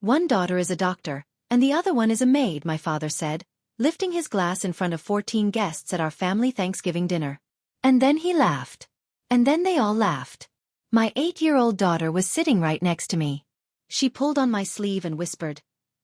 One daughter is a doctor, and the other one is a maid, my father said, lifting his glass in front of 14 guests at our family Thanksgiving dinner. And then he laughed. And then they all laughed. My 8-year-old daughter was sitting right next to me. She pulled on my sleeve and whispered,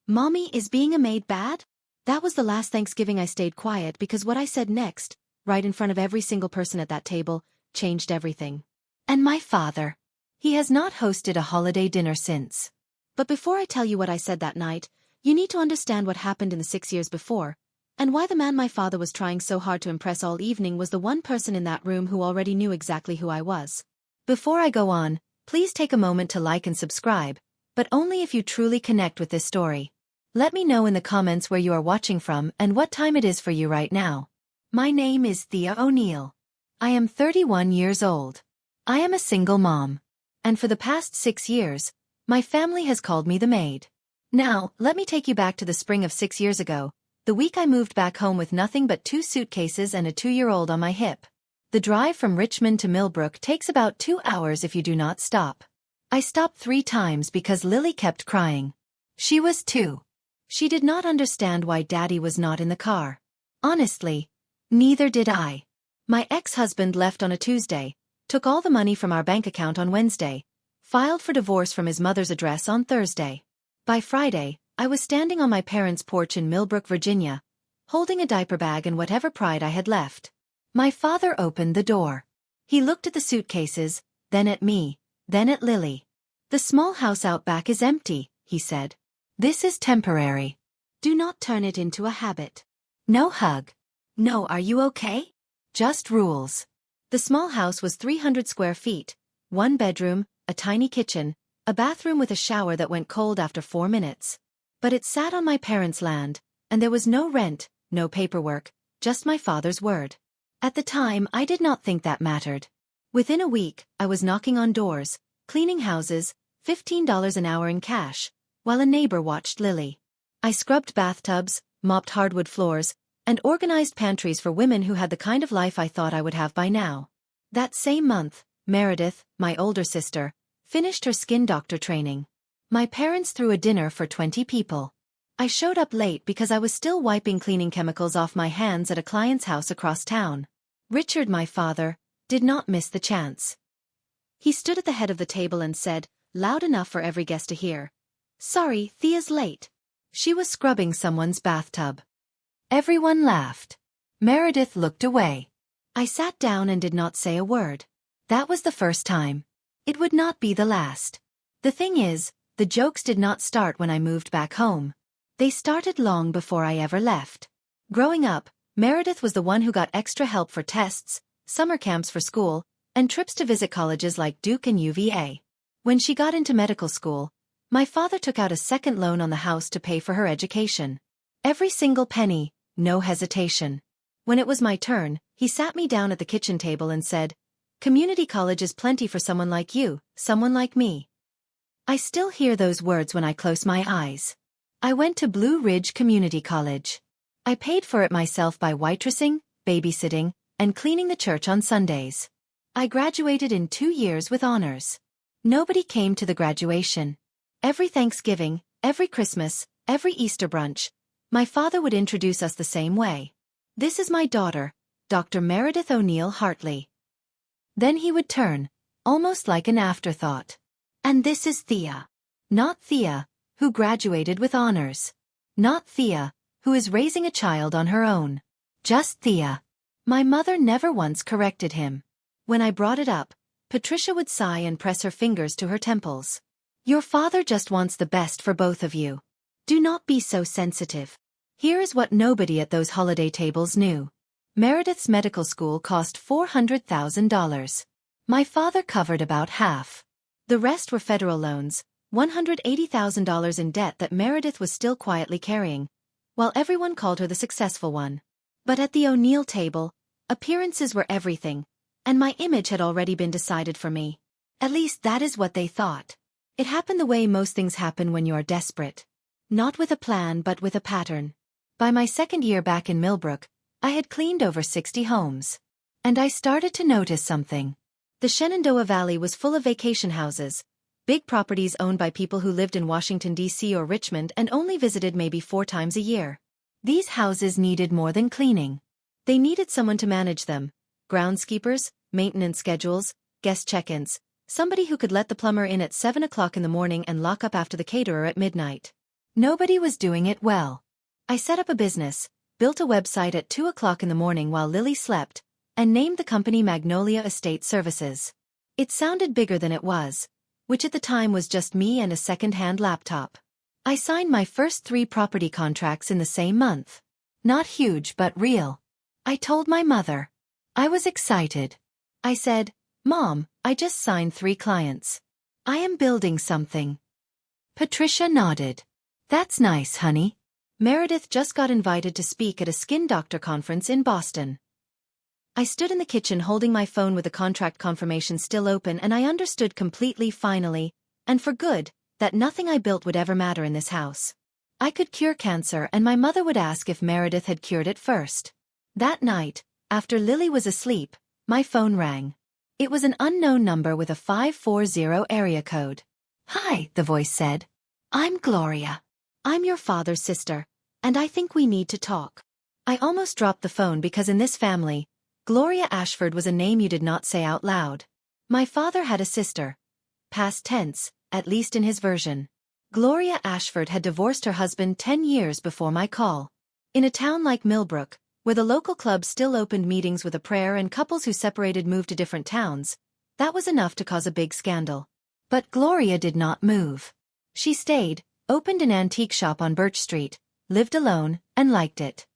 "Mommy, is being a maid bad?" That was the last Thanksgiving I stayed quiet because what I said next, right in front of every single person at that table, changed everything. And my father. He has not hosted a holiday dinner since. But before I tell you what I said that night, you need to understand what happened in the 6 years before, and why the man my father was trying so hard to impress all evening was the one person in that room who already knew exactly who I was. Before I go on, please take a moment to like and subscribe, but only if you truly connect with this story. Let me know in the comments where you are watching from and what time it is for you right now. My name is Thea O'Neill. I am 31 years old. I am a single mom. And for the past 6 years, my family has called me the maid. Now, let me take you back to the spring of 6 years ago, the week I moved back home with nothing but 2 suitcases and a 2-year-old on my hip. The drive from Richmond to Millbrook takes about 2 hours if you do not stop. I stopped 3 times because Lily kept crying. She was 2. She did not understand why Daddy was not in the car. Honestly, neither did I. My ex-husband left on a Tuesday, took all the money from our bank account on Wednesday, filed for divorce from his mother's address on Thursday. By Friday, I was standing on my parents' porch in Millbrook, Virginia, holding a diaper bag and whatever pride I had left. My father opened the door. He looked at the suitcases, then at me, then at Lily. "The small house out back is empty," he said. "This is temporary. Do not turn it into a habit. No hug. No, are you okay? Just rules." The small house was 300 square feet, 1 bedroom, a tiny kitchen, a bathroom with a shower that went cold after 4 minutes. But it sat on my parents' land, and there was no rent, no paperwork, just my father's word. At the time, I did not think that mattered. Within a week, I was knocking on doors, cleaning houses, $15 an hour in cash, while a neighbor watched Lily. I scrubbed bathtubs, mopped hardwood floors, and organized pantries for women who had the kind of life I thought I would have by now. That same month, Meredith, my older sister, finished her skin doctor training. My parents threw a dinner for 20 people. I showed up late because I was still wiping cleaning chemicals off my hands at a client's house across town. Richard, my father, did not miss the chance. He stood at the head of the table and said, loud enough for every guest to hear, "Sorry, Thea's late." She was scrubbing someone's bathtub. Everyone laughed. Meredith looked away. I sat down and did not say a word. That was the first time. It would not be the last. The thing is, the jokes did not start when I moved back home. They started long before I ever left. Growing up, Meredith was the one who got extra help for tests, summer camps for school, and trips to visit colleges like Duke and UVA. When she got into medical school, my father took out a second loan on the house to pay for her education. Every single penny, no hesitation. When it was my turn, he sat me down at the kitchen table and said, "Community college is plenty for someone like you, someone like me." I still hear those words when I close my eyes. I went to Blue Ridge Community College. I paid for it myself by waitressing, babysitting, and cleaning the church on Sundays. I graduated in 2 years with honors. Nobody came to the graduation. Every Thanksgiving, every Christmas, every Easter brunch, my father would introduce us the same way. "This is my daughter, Dr. Meredith O'Neill Hartley." Then he would turn, almost like an afterthought. "And this is Thea." Not Thea, who graduated with honors. Not Thea, who is raising a child on her own. Just Thea. My mother never once corrected him. When I brought it up, Patricia would sigh and press her fingers to her temples. "Your father just wants the best for both of you. Do not be so sensitive." Here is what nobody at those holiday tables knew. Meredith's medical school cost $400,000. My father covered about half. The rest were federal loans, $180,000 in debt that Meredith was still quietly carrying, while everyone called her the successful one. But at the O'Neill table, appearances were everything, and my image had already been decided for me. At least that is what they thought. It happened the way most things happen when you are desperate. Not with a plan but with a pattern. By my second year back in Millbrook, I had cleaned over 60 homes. And I started to notice something. The Shenandoah Valley was full of vacation houses, Big properties owned by people who lived in Washington, D.C. or Richmond and only visited maybe 4 times a year. These houses needed more than cleaning. They needed someone to manage them. Groundskeepers, maintenance schedules, guest check-ins, somebody who could let the plumber in at 7 o'clock in the morning and lock up after the caterer at midnight. Nobody was doing it well. I set up a business, built a website at 2 o'clock in the morning while Lily slept, and named the company Magnolia Estate Services. It sounded bigger than it was, which at the time was just me and a second-hand laptop. I signed my first 3 property contracts in the same month. Not huge but real. I told my mother. I was excited. I said, "Mom, I just signed 3 clients. I am building something." Patricia nodded. "That's nice, honey." Meredith just got invited to speak at a skin doctor conference in Boston. I stood in the kitchen holding my phone with the contract confirmation still open, and I understood completely finally, and for good, that nothing I built would ever matter in this house. I could cure cancer, and my mother would ask if Meredith had cured it first. That night, after Lily was asleep, my phone rang. It was an unknown number with a 540 area code. "Hi," the voice said. "I'm Gloria. I'm your father's sister, and I think we need to talk." I almost dropped the phone because in this family, Gloria Ashford was a name you did not say out loud. My father had a sister. Past tense, at least in his version. Gloria Ashford had divorced her husband 10 years before my call. In a town like Millbrook, where the local club still opened meetings with a prayer and couples who separated moved to different towns, that was enough to cause a big scandal. But Gloria did not move. She stayed, opened an antique shop on Birch Street, lived alone, and liked it.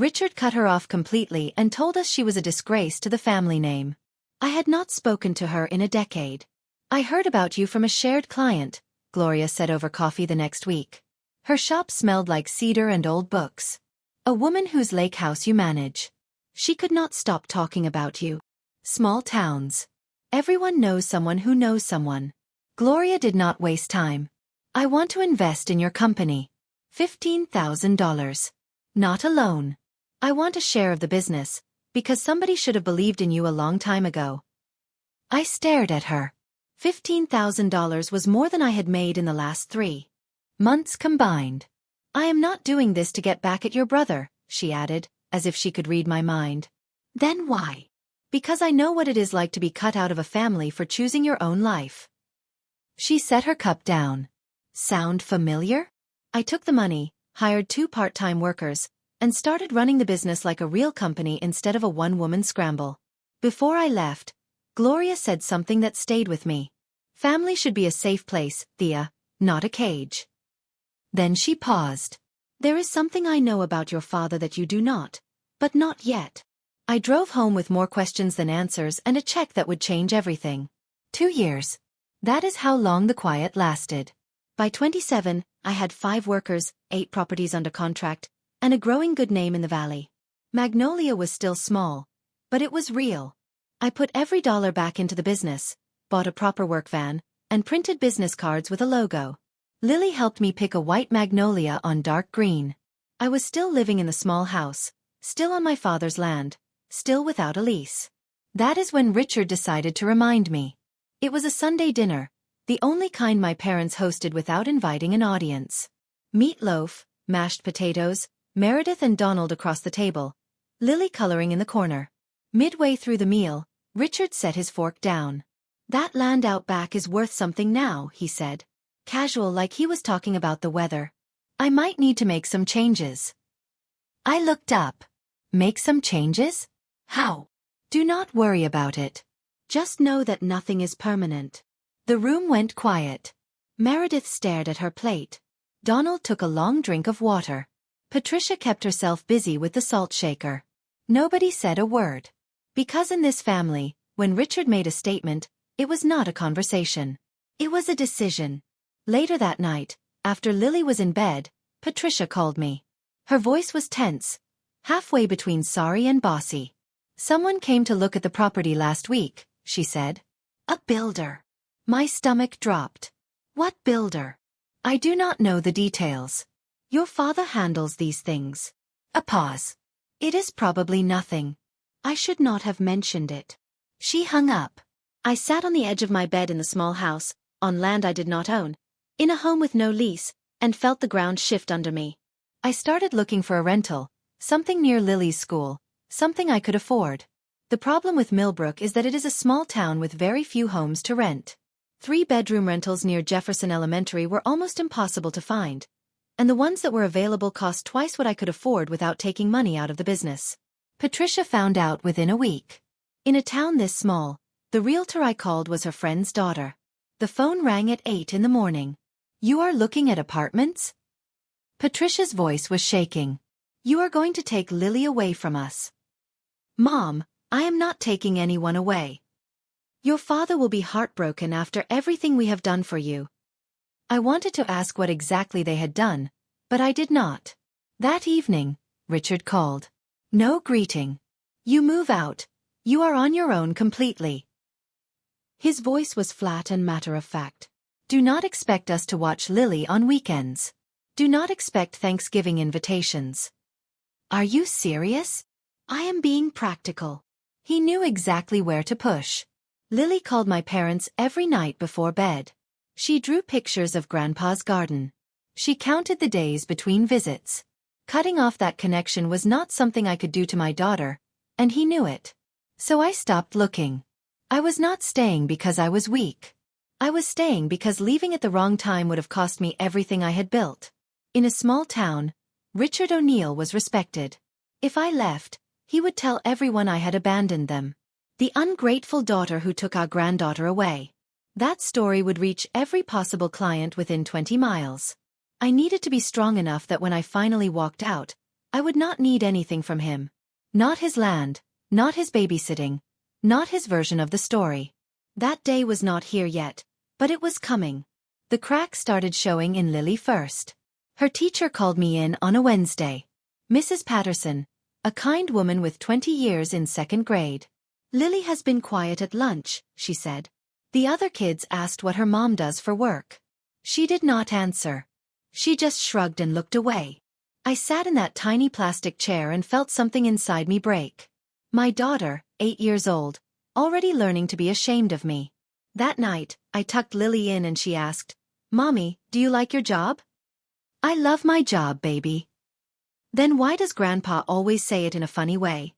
Richard cut her off completely and told us she was a disgrace to the family name. I had not spoken to her in a decade. "I heard about you from a shared client," Gloria said over coffee the next week. Her shop smelled like cedar and old books. "A woman whose lake house you manage. She could not stop talking about you. Small towns. Everyone knows someone who knows someone." Gloria did not waste time. "I want to invest in your company. $15,000. Not a loan. I want a share of the business, because somebody should have believed in you a long time ago." I stared at her. $15,000 was more than I had made in the last 3 months combined. "I am not doing this to get back at your brother," she added, as if she could read my mind. "Then why?" "Because I know what it is like to be cut out of a family for choosing your own life." She set her cup down. "Sound familiar?" I took the money, hired 2 part-time workers, and started running the business like a real company instead of a one-woman scramble. Before I left, Gloria said something that stayed with me. "Family should be a safe place, Thea, not a cage." Then she paused. "There is something I know about your father that you do not, but not yet." I drove home with more questions than answers and a check that would change everything. 2 years. That is how long the quiet lasted. By 27, I had 5 workers, 8 properties under contract, and a growing good name in the valley. Magnolia was still small, but it was real. I put every dollar back into the business, bought a proper work van, and printed business cards with a logo. Lily helped me pick a white magnolia on dark green. I was still living in the small house, still on my father's land, still without a lease. That is when Richard decided to remind me. It was a Sunday dinner, the only kind my parents hosted without inviting an audience. Meatloaf, mashed potatoes, Meredith and Donald across the table, Lily coloring in the corner. Midway through the meal, Richard set his fork down. "That land out back is worth something now," he said. Casual, like he was talking about the weather. "I might need to make some changes." I looked up. "Make some changes? How?" "Do not worry about it. Just know that nothing is permanent." The room went quiet. Meredith stared at her plate. Donald took a long drink of water. Patricia kept herself busy with the salt shaker. Nobody said a word. Because in this family, when Richard made a statement, it was not a conversation. It was a decision. Later that night, after Lily was in bed, Patricia called me. Her voice was tense, halfway between sorry and bossy. "Someone came to look at the property last week," she said. "A builder." My stomach dropped. "What builder?" "I do not know the details. Your father handles these things." A pause. "It is probably nothing. I should not have mentioned it." She hung up. I sat on the edge of my bed in the small house, on land I did not own, in a home with no lease, and felt the ground shift under me. I started looking for a rental, something near Lily's school, something I could afford. The problem with Millbrook is that it is a small town with very few homes to rent. 3-bedroom rentals near Jefferson Elementary were almost impossible to find, and the ones that were available cost twice what I could afford without taking money out of the business. Patricia found out within a week. In a town this small, the realtor I called was her friend's daughter. The phone rang at 8 in the morning. "You are looking at apartments?" Patricia's voice was shaking. "You are going to take Lily away from us." "Mom, I am not taking anyone away. Your father will be heartbroken after everything we have done for you." I wanted to ask what exactly they had done, but I did not. That evening, Richard called. "No greeting. You move out. You are on your own completely." His voice was flat and matter-of-fact. "Do not expect us to watch Lily on weekends. Do not expect Thanksgiving invitations." "Are you serious?" "I am being practical." He knew exactly where to push. Lily called my parents every night before bed. She drew pictures of Grandpa's garden. She counted the days between visits. Cutting off that connection was not something I could do to my daughter, and he knew it. So I stopped looking. I was not staying because I was weak. I was staying because leaving at the wrong time would have cost me everything I had built. In a small town, Richard O'Neill was respected. If I left, he would tell everyone I had abandoned them. The ungrateful daughter who took our granddaughter away. That story would reach every possible client within 20 miles. I needed to be strong enough that when I finally walked out, I would not need anything from him. Not his land, not his babysitting, not his version of the story. That day was not here yet, but it was coming. The cracks started showing in Lily first. Her teacher called me in on a Wednesday. Mrs. Patterson, a kind woman with 20 years in 2nd grade. "Lily has been quiet at lunch," she said. The other kids asked what her mom does for work. She did not answer. She just shrugged and looked away. I sat in that tiny plastic chair and felt something inside me break. My daughter, 8 years old, already learning to be ashamed of me. That night, I tucked Lily in and she asked, "Mommy, do you like your job?" "I love my job, baby." "Then why does Grandpa always say it in a funny way?"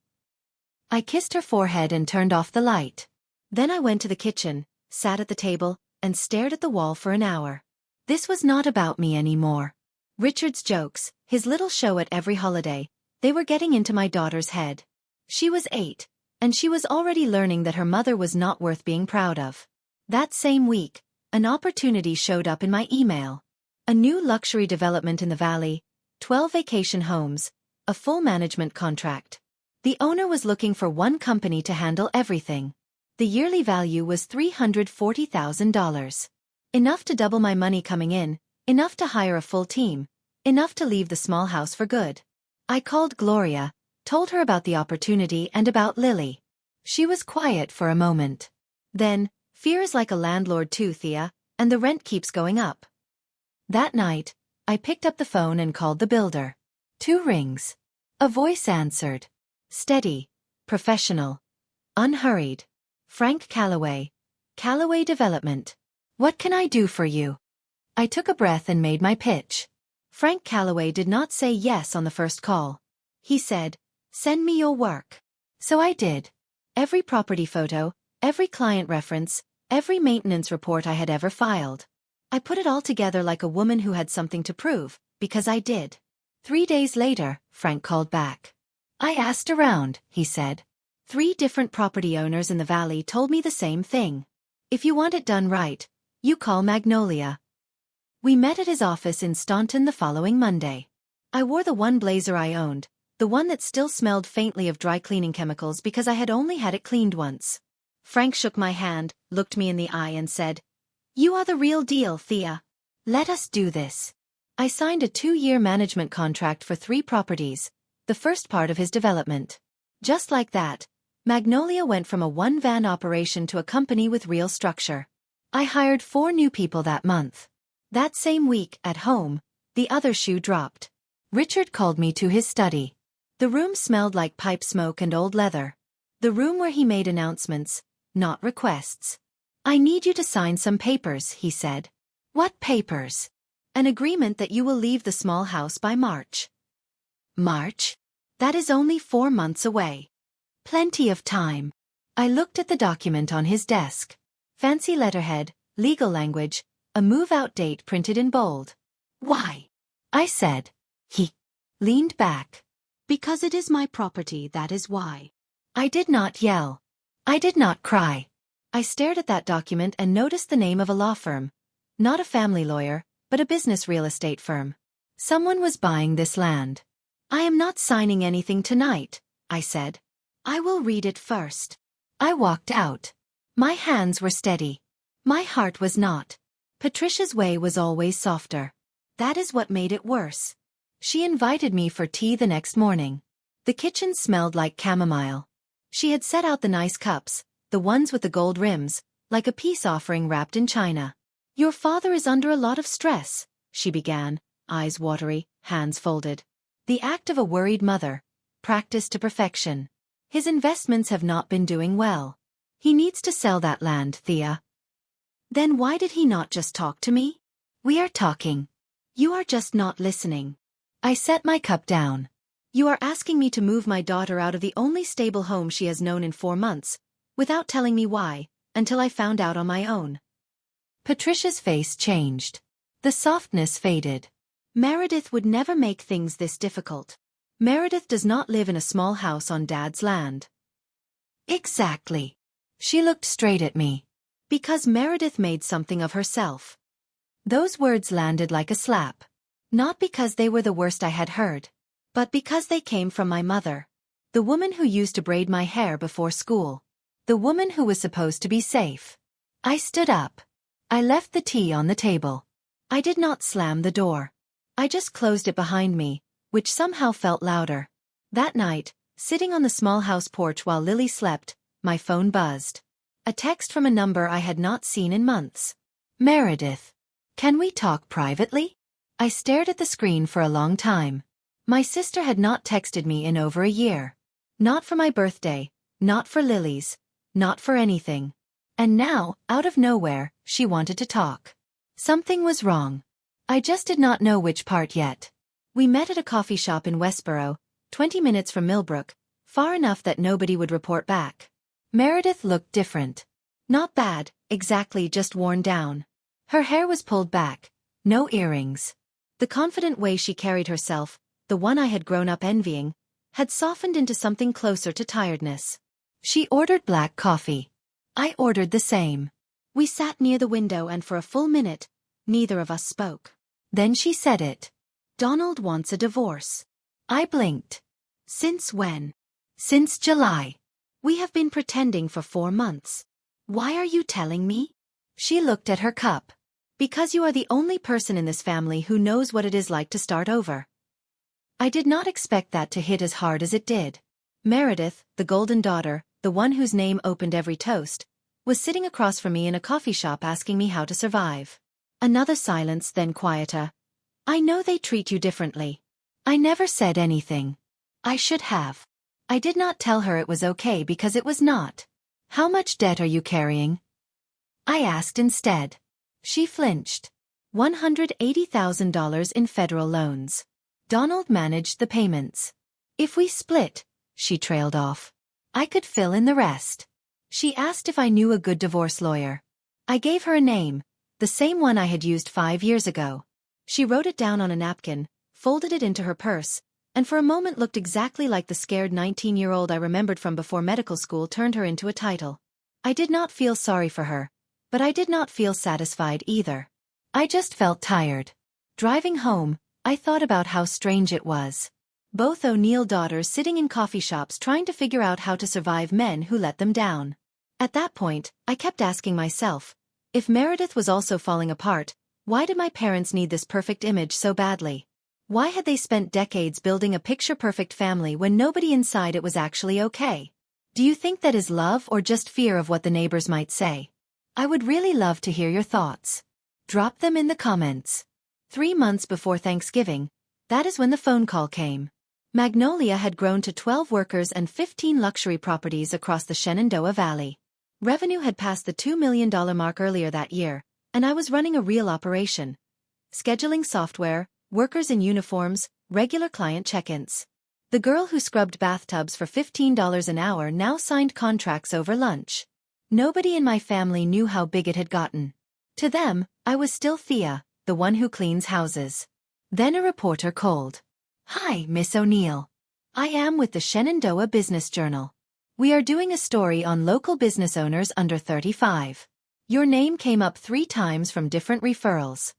I kissed her forehead and turned off the light. Then I went to the kitchen, sat at the table, and stared at the wall for an hour. This was not about me anymore. Richard's jokes, his little show at every holiday, they were getting into my daughter's head. She was 8, and she was already learning that her mother was not worth being proud of. That same week, an opportunity showed up in my email. A new luxury development in the valley, 12 vacation homes, a full management contract. The owner was looking for one company to handle everything. The yearly value was $340,000. Enough to double my money coming in, enough to hire a full team, enough to leave the small house for good. I called Gloria, told her about the opportunity and about Lily. She was quiet for a moment. Then, "Fear is like a landlord too, Thea, and the rent keeps going up." That night, I picked up the phone and called the builder. 2 rings. A voice answered. Steady, professional, unhurried. "Frank Calloway. Calloway Development. What can I do for you?" I took a breath and made my pitch. Frank Calloway did not say yes on the first call. He said, "Send me your work." So I did. Every property photo, every client reference, every maintenance report I had ever filed. I put it all together like a woman who had something to prove, because I did. 3 days later, Frank called back. "I asked around," he said. 3 different property owners in the valley told me the same thing. "If you want it done right, you call Magnolia." We met at his office in Staunton the following Monday. I wore the one blazer I owned, the one that still smelled faintly of dry cleaning chemicals because I had only had it cleaned once. Frank shook my hand, looked me in the eye and said, "You are the real deal, Thea. Let us do this." I signed a 2-year management contract for 3 properties, the first part of his development. Just like that, Magnolia went from a one-van operation to a company with real structure. I hired 4 new people that month. That same week, at home, the other shoe dropped. Richard called me to his study. The room smelled like pipe smoke and old leather. The room where he made announcements, not requests. I need you to sign some papers, he said. What papers? An agreement that you will leave the small house by March. March? That is only 4 months away. Plenty of time. I looked at the document on his desk. Fancy letterhead, legal language, a move-out date printed in bold. Why? I said. He leaned back. Because it is my property, that is why. I did not yell. I did not cry. I stared at that document and noticed the name of a law firm. Not a family lawyer, but a business real estate firm. Someone was buying this land. I am not signing anything tonight, I said. I will read it first. I walked out. My hands were steady. My heart was not. Patricia's way was always softer. That is what made it worse. She invited me for tea the next morning. The kitchen smelled like chamomile. She had set out the nice cups, the ones with the gold rims, like a peace offering wrapped in china. Your father is under a lot of stress, she began, eyes watery, hands folded. The act of a worried mother, practiced to perfection. His investments have not been doing well. He needs to sell that land, Thea. Then why did he not just talk to me? We are talking. You are just not listening. I set my cup down. You are asking me to move my daughter out of the only stable home she has known in 4 months, without telling me why, until I found out on my own. Patricia's face changed. The softness faded. Meredith would never make things this difficult. Meredith does not live in a small house on Dad's land. Exactly. She looked straight at me. Because Meredith made something of herself. Those words landed like a slap. Not because they were the worst I had heard, but because they came from my mother. The woman who used to braid my hair before school. The woman who was supposed to be safe. I stood up. I left the tea on the table. I did not slam the door. I just closed it behind me, which somehow felt louder. That night, sitting on the small house porch while Lily slept, my phone buzzed. A text from a number I had not seen in months. Meredith. Can we talk privately? I stared at the screen for a long time. My sister had not texted me in over a year. Not for my birthday, not for Lily's, not for anything. And now, out of nowhere, she wanted to talk. Something was wrong. I just did not know which part yet. We met at a coffee shop in Westboro, 20 minutes from Millbrook, far enough that nobody would report back. Meredith looked different. Not bad, exactly, just worn down. Her hair was pulled back, no earrings. The confident way she carried herself, the one I had grown up envying, had softened into something closer to tiredness. She ordered black coffee. I ordered the same. We sat near the window and for a full minute, neither of us spoke. Then she said it. Donald wants a divorce. I blinked. Since when? Since July. We have been pretending for 4 months. Why are you telling me? She looked at her cup. Because you are the only person in this family who knows what it is like to start over. I did not expect that to hit as hard as it did. Meredith, the golden daughter, the one whose name opened every toast, was sitting across from me in a coffee shop asking me how to survive. Another silence, then quieter. I know they treat you differently. I never said anything. I should have. I did not tell her it was okay because it was not. How much debt are you carrying? I asked instead. She flinched. $180,000 in federal loans. Donald managed the payments. If we split, she trailed off, I could fill in the rest. She asked if I knew a good divorce lawyer. I gave her a name, the same one I had used 5 years ago. She wrote it down on a napkin, folded it into her purse, and for a moment looked exactly like the scared 19-year-old I remembered from before medical school turned her into a title. I did not feel sorry for her, but I did not feel satisfied either. I just felt tired. Driving home, I thought about how strange it was. Both O'Neill daughters sitting in coffee shops trying to figure out how to survive men who let them down. At that point, I kept asking myself, if Meredith was also falling apart, why did my parents need this perfect image so badly? Why had they spent decades building a picture-perfect family when nobody inside it was actually okay? Do you think that is love or just fear of what the neighbors might say? I would really love to hear your thoughts. Drop them in the comments. 3 months before Thanksgiving, that is when the phone call came. Magnolia had grown to 12 workers and 15 luxury properties across the Shenandoah Valley. Revenue had passed the $2 million mark earlier that year, and I was running a real operation. Scheduling software, workers in uniforms, regular client check-ins. The girl who scrubbed bathtubs for $15 an hour now signed contracts over lunch. Nobody in my family knew how big it had gotten. To them, I was still Thea, the one who cleans houses. Then a reporter called. "Hi, Miss O'Neill. I am with the Shenandoah Business Journal. We are doing a story on local business owners under 35. Your name came up 3 times from different referrals.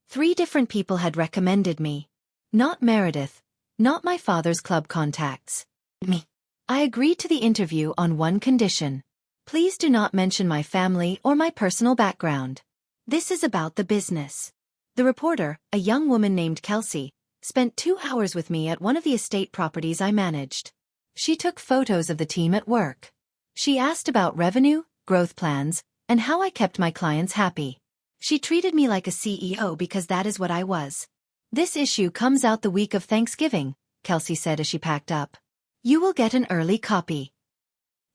3 different people had recommended me. Not Meredith, not my father's club contacts. Me. I agreed to the interview on one condition. Please do not mention my family or my personal background. This is about the business." The reporter, a young woman named Kelsey, spent 2 hours with me at one of the estate properties I managed. She took photos of the team at work. She asked about revenue, growth plans, and how I kept my clients happy. She treated me like a CEO because that is what I was. "This issue comes out the week of Thanksgiving," Kelsey said as she packed up. "You will get an early copy."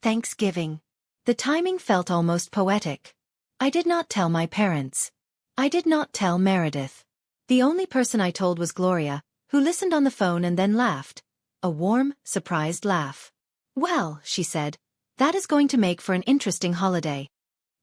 Thanksgiving. The timing felt almost poetic. I did not tell my parents. I did not tell Meredith. The only person I told was Gloria, who listened on the phone and then laughed. A warm, surprised laugh. "Well," she said, "that is going to make for an interesting holiday."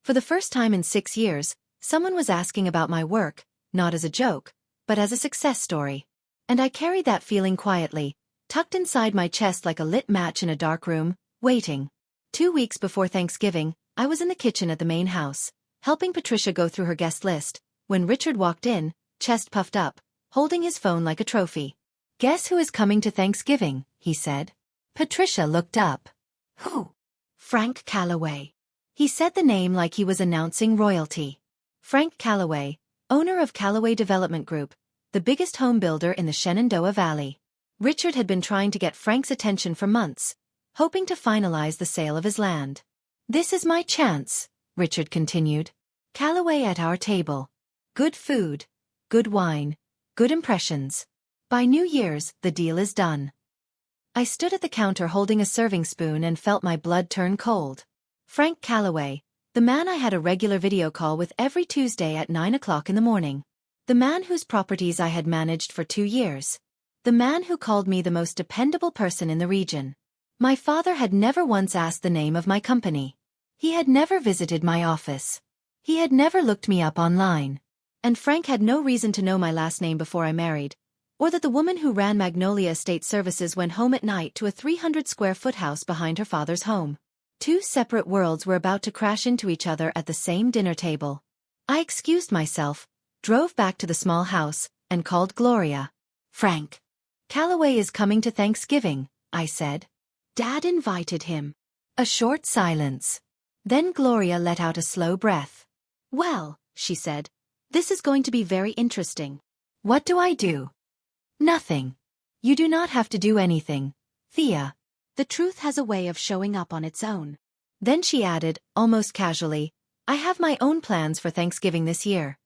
For the first time in 6 years, someone was asking about my work, not as a joke, but as a success story. And I carried that feeling quietly, tucked inside my chest like a lit match in a dark room, waiting. 2 weeks before Thanksgiving, I was in the kitchen at the main house, helping Patricia go through her guest list, when Richard walked in, chest puffed up, holding his phone like a trophy. "Guess who is coming to Thanksgiving?" he said. Patricia looked up. "Who?" "Frank Calloway." He said the name like he was announcing royalty. Frank Calloway, owner of Calloway Development Group, the biggest home builder in the Shenandoah Valley. Richard had been trying to get Frank's attention for months, hoping to finalize the sale of his land. "This is my chance," Richard continued. "Calloway at our table. Good food, good wine, good impressions. By New Year's, the deal is done." I stood at the counter holding a serving spoon and felt my blood turn cold. Frank Calloway, the man I had a regular video call with every Tuesday at 9 o'clock in the morning. The man whose properties I had managed for 2 years. The man who called me the most dependable person in the region. My father had never once asked the name of my company. He had never visited my office. He had never looked me up online. And Frank had no reason to know my last name before I married, or that the woman who ran Magnolia Estate Services went home at night to a 300-square-foot house behind her father's home. 2 separate worlds were about to crash into each other at the same dinner table. I excused myself, drove back to the small house, and called Gloria. "Frank Calloway is coming to Thanksgiving," I said. "Dad invited him." A short silence. Then Gloria let out a slow breath. "Well," she said, "this is going to be very interesting." "What do I do?" "Nothing. You do not have to do anything, Thea. The truth has a way of showing up on its own." Then she added, almost casually, "I have my own plans for Thanksgiving this year."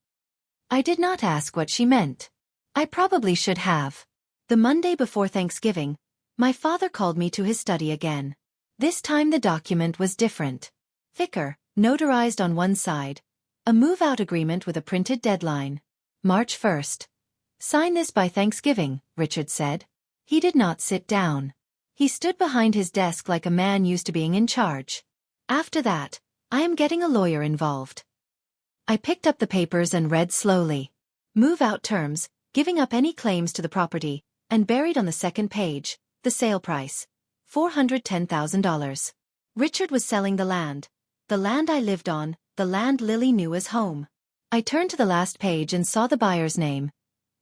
I did not ask what she meant. I probably should have. The Monday before Thanksgiving, my father called me to his study again. This time the document was different. Thicker, notarized on one side. A move-out agreement with a printed deadline. March 1st. "Sign this by Thanksgiving," Richard said. He did not sit down. He stood behind his desk like a man used to being in charge. "After that, I am getting a lawyer involved." I picked up the papers and read slowly. Move-out terms, giving up any claims to the property, and buried on the second page, the sale price. $410,000. Richard was selling the land I lived on, the land Lily knew as home. I turned to the last page and saw the buyer's name.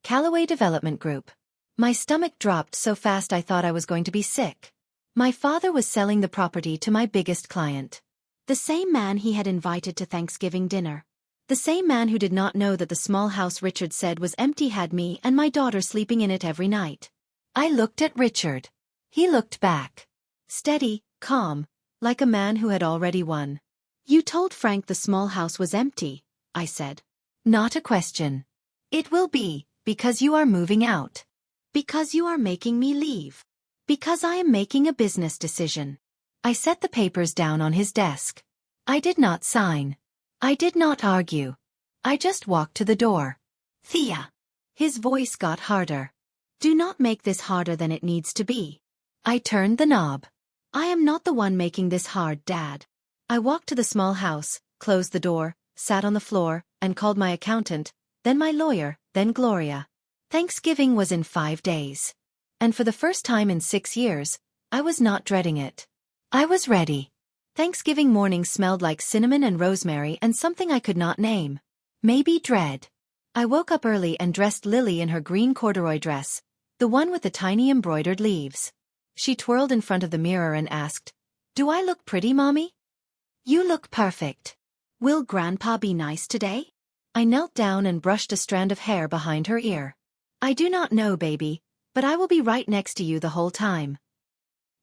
Calloway Development Group. My stomach dropped so fast I thought I was going to be sick. My father was selling the property to my biggest client. The same man he had invited to Thanksgiving dinner. The same man who did not know that the small house Richard said was empty had me and my daughter sleeping in it every night. I looked at Richard. He looked back. Steady, calm, like a man who had already won. "You told Frank the small house was empty," I said. "Not a question. It will be, because you are moving out. Because you are making me leave. Because I am making a business decision." I set the papers down on his desk. I did not sign. I did not argue. I just walked to the door. Thea. His voice got harder. Do not make this harder than it needs to be. I turned the knob. I am not the one making this hard, Dad. I walked to the small house, closed the door, sat on the floor, and called my accountant, then my lawyer, then Gloria. Thanksgiving was in 5 days. And for the first time in 6 years, I was not dreading it. I was ready. Thanksgiving morning smelled like cinnamon and rosemary and something I could not name. Maybe dread. I woke up early and dressed Lily in her green corduroy dress, the one with the tiny embroidered leaves. She twirled in front of the mirror and asked, "Do I look pretty, Mommy?" "You look perfect. Will Grandpa be nice today?" I knelt down and brushed a strand of hair behind her ear. "I do not know, baby, but I will be right next to you the whole time."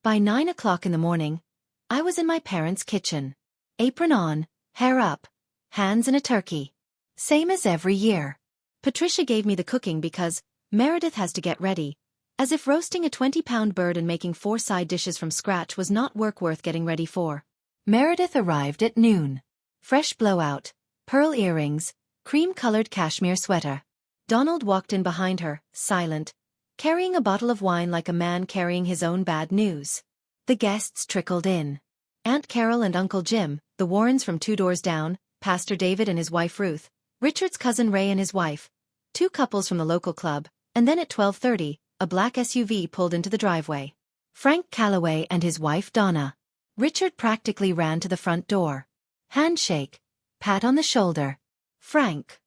By 9 o'clock in the morning, I was in my parents' kitchen. Apron on, hair up, hands in a turkey. Same as every year. Patricia gave me the cooking because Meredith has to get ready, as if roasting a 20-pound bird and making 4 side dishes from scratch was not work worth getting ready for. Meredith arrived at noon. Fresh blowout, pearl earrings, cream-colored cashmere sweater. Donald walked in behind her, silent, carrying a bottle of wine like a man carrying his own bad news. The guests trickled in. Aunt Carol and Uncle Jim, the Warrens from 2 doors down, Pastor David and his wife Ruth, Richard's cousin Ray and his wife, 2 couples from the local club, and then at 12:30, a black SUV pulled into the driveway. Frank Calloway and his wife Donna. Richard practically ran to the front door. Handshake, pat on the shoulder. "Frank.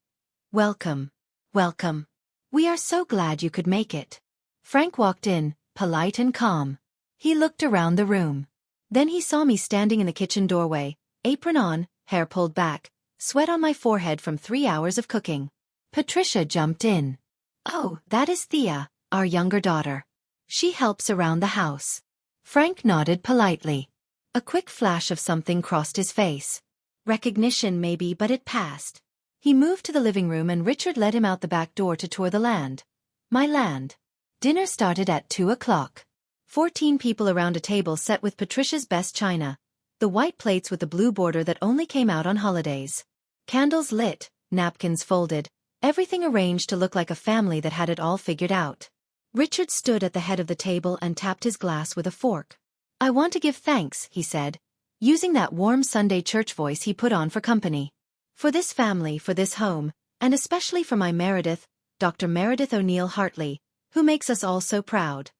Welcome. Welcome. We are so glad you could make it." Frank walked in, polite and calm. He looked around the room. Then he saw me standing in the kitchen doorway, apron on, hair pulled back, sweat on my forehead from 3 hours of cooking. Patricia jumped in. "Oh, that is Thea, our younger daughter. She helps around the house." Frank nodded politely. A quick flash of something crossed his face. Recognition maybe, but it passed. He moved to the living room and Richard led him out the back door to tour the land. My land. Dinner started at 2 o'clock. 14 people around a table set with Patricia's best china, the white plates with the blue border that only came out on holidays. Candles lit, napkins folded, everything arranged to look like a family that had it all figured out. Richard stood at the head of the table and tapped his glass with a fork. "I want to give thanks," he said, using that warm Sunday church voice he put on for company. "For this family, for this home, and especially for my Meredith, Dr. Meredith O'Neill Hartley, who makes us all so proud."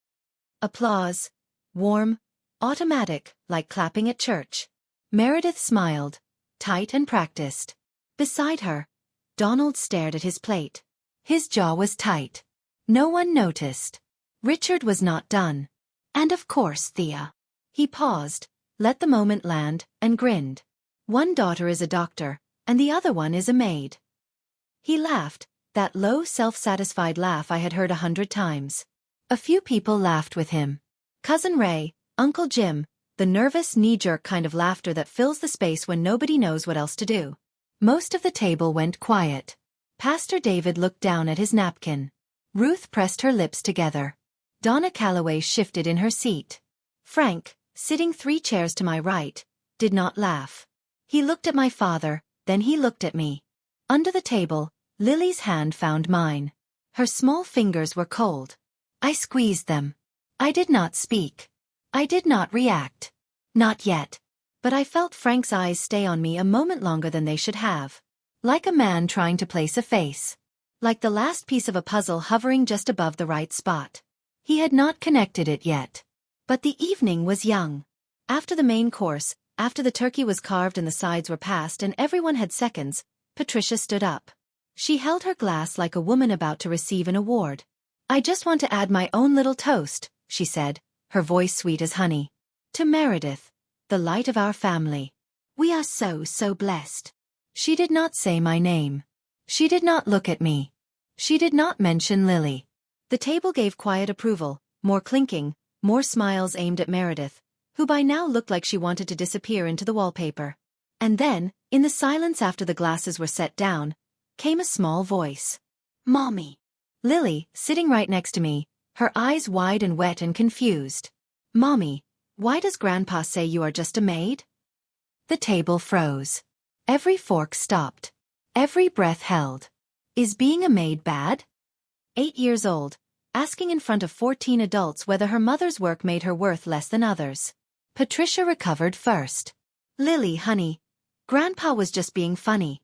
Applause. Warm, automatic, like clapping at church. Meredith smiled, tight and practiced. Beside her, Donald stared at his plate. His jaw was tight. No one noticed. Richard was not done. "And of course, Thea." He paused, let the moment land, and grinned. "One daughter is a doctor, and the other one is a maid." He laughed, that low, self-satisfied laugh I had heard 100 times. A few people laughed with him. Cousin Ray, Uncle Jim, the nervous, knee-jerk kind of laughter that fills the space when nobody knows what else to do. Most of the table went quiet. Pastor David looked down at his napkin. Ruth pressed her lips together. Donna Calloway shifted in her seat. Frank, sitting 3 chairs to my right, did not laugh. He looked at my father, then he looked at me. Under the table, Lily's hand found mine. Her small fingers were cold. I squeezed them. I did not speak. I did not react. Not yet. But I felt Frank's eyes stay on me a moment longer than they should have. Like a man trying to place a face. Like the last piece of a puzzle hovering just above the right spot. He had not connected it yet. But the evening was young. After the main course, after the turkey was carved and the sides were passed and everyone had seconds, Patricia stood up. She held her glass like a woman about to receive an award. "I just want to add my own little toast," she said, her voice sweet as honey. "To Meredith, the light of our family. We are so blessed." She did not say my name. She did not look at me. She did not mention Lily. The table gave quiet approval, more clinking, more smiles aimed at Meredith, who by now looked like she wanted to disappear into the wallpaper. And then, in the silence after the glasses were set down, came a small voice. "Mommy." Lily, sitting right next to me, her eyes wide and wet and confused. "Mommy, why does Grandpa say you are just a maid?" The table froze. Every fork stopped. Every breath held. Is being a maid bad? 8 years old, asking in front of 14 adults whether her mother's work made her worth less than others. Patricia recovered first. Lily, honey. Grandpa was just being funny.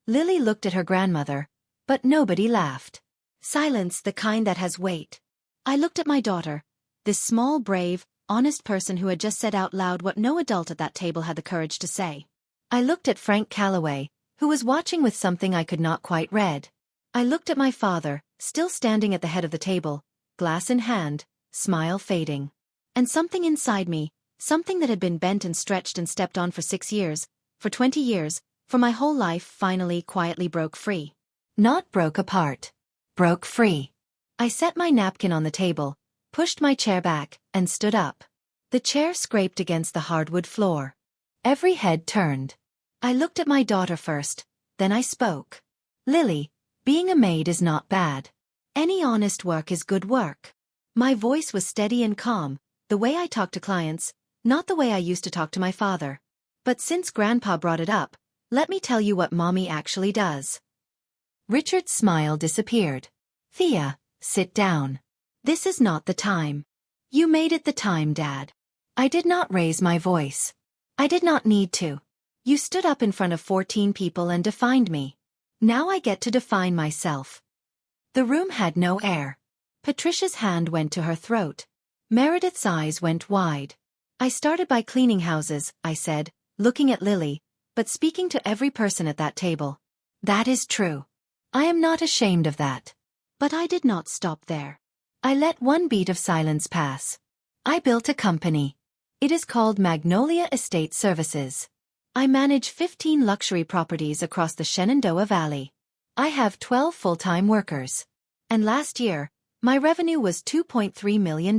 Lily looked at her grandmother, but nobody laughed. Silence, the kind that has weight. I looked at my daughter, this small, brave, honest person who had just said out loud what no adult at that table had the courage to say. I looked at Frank Calloway, who was watching with something I could not quite read. I looked at my father, still standing at the head of the table, glass in hand, smile fading. And something inside me, something that had been bent and stretched and stepped on for 6 years, for 20 years, for my whole life, finally quietly broke free. Not broke apart. Broke free. I set my napkin on the table, pushed my chair back, and stood up. The chair scraped against the hardwood floor. Every head turned. I looked at my daughter first, then I spoke. Lily, being a maid is not bad. Any honest work is good work. My voice was steady and calm, the way I talk to clients, not the way I used to talk to my father. But since Grandpa brought it up, let me tell you what Mommy actually does. Richard's smile disappeared. Thea, sit down. This is not the time. You made it the time, Dad. I did not raise my voice. I did not need to. You stood up in front of 14 people and defined me. Now I get to define myself. The room had no air. Patricia's hand went to her throat. Meredith's eyes went wide. I started by cleaning houses, I said, looking at Lily, but speaking to every person at that table. That is true. I am not ashamed of that. But I did not stop there. I let one beat of silence pass. I built a company. It is called Magnolia Estate Services. I manage 15 luxury properties across the Shenandoah Valley. I have 12 full-time workers. And last year, my revenue was $2.3 million.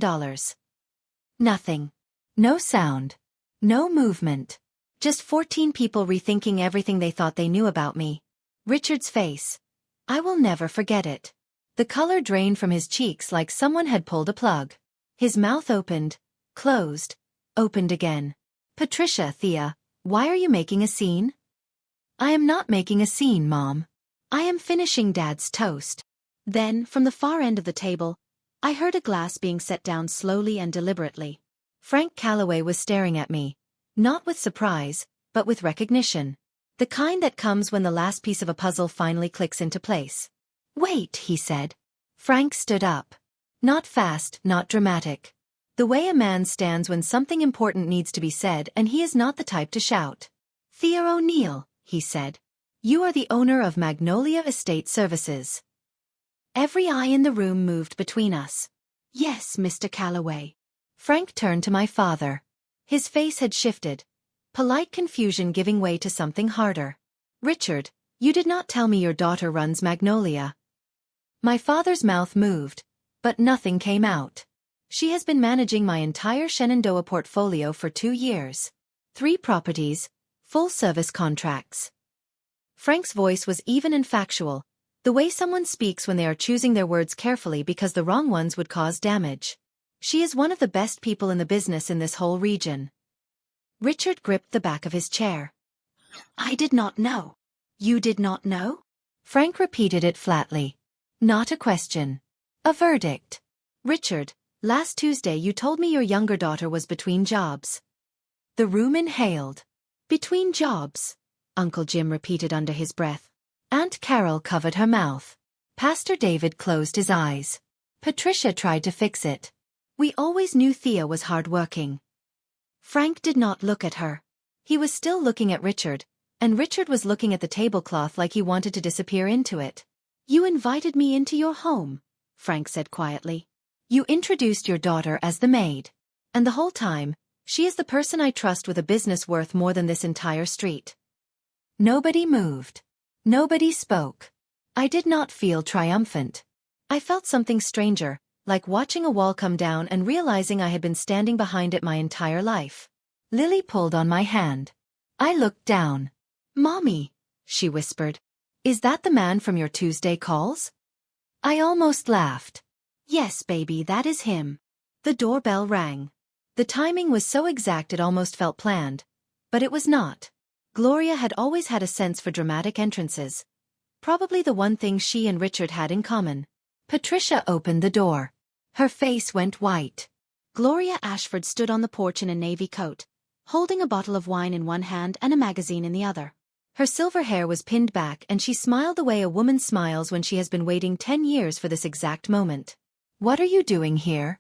Nothing. No sound. No movement. Just 14 people rethinking everything they thought they knew about me. Richard's face. I will never forget it. The color drained from his cheeks like someone had pulled a plug. His mouth opened, closed, opened again. Patricia, Thea, why are you making a scene? I am not making a scene, Mom. I am finishing Dad's toast. Then, from the far end of the table, I heard a glass being set down slowly and deliberately. Frank Calloway was staring at me, not with surprise, but with recognition. The kind that comes when the last piece of a puzzle finally clicks into place. Wait, he said. Frank stood up. Not fast, not dramatic. The way a man stands when something important needs to be said and he is not the type to shout. Thea O'Neill, he said. You are the owner of Magnolia Estate Services. Every eye in the room moved between us. Yes, Mr. Calloway. Frank turned to my father. His face had shifted, polite confusion giving way to something harder. Richard, you did not tell me your daughter runs Magnolia. My father's mouth moved, but nothing came out. She has been managing my entire Shenandoah portfolio for 2 years. 3 properties, full-service contracts. Frank's voice was even and factual, the way someone speaks when they are choosing their words carefully because the wrong ones would cause damage. She is one of the best people in the business in this whole region. Richard gripped the back of his chair. I did not know. You did not know? Frank repeated it flatly. Not a question. A verdict. Richard, last Tuesday you told me your younger daughter was between jobs. The room inhaled. Between jobs, Uncle Jim repeated under his breath. Aunt Carol covered her mouth. Pastor David closed his eyes. Patricia tried to fix it. We always knew Thea was hard-working. Frank did not look at her. He was still looking at Richard, and Richard was looking at the tablecloth like he wanted to disappear into it. You invited me into your home, Frank said quietly. You introduced your daughter as the maid. And the whole time, she is the person I trust with a business worth more than this entire street. Nobody moved. Nobody spoke. I did not feel triumphant. I felt something stranger, like watching a wall come down and realizing I had been standing behind it my entire life. Lily pulled on my hand. I looked down. Mommy, she whispered. Is that the man from your Tuesday calls? I almost laughed. Yes, baby, that is him. The doorbell rang. The timing was so exact it almost felt planned. But it was not. Gloria had always had a sense for dramatic entrances. Probably the one thing she and Richard had in common. Patricia opened the door. Her face went white. Gloria Ashford stood on the porch in a navy coat, holding a bottle of wine in one hand and a magazine in the other. Her silver hair was pinned back and she smiled the way a woman smiles when she has been waiting 10 years for this exact moment. "What are you doing here?"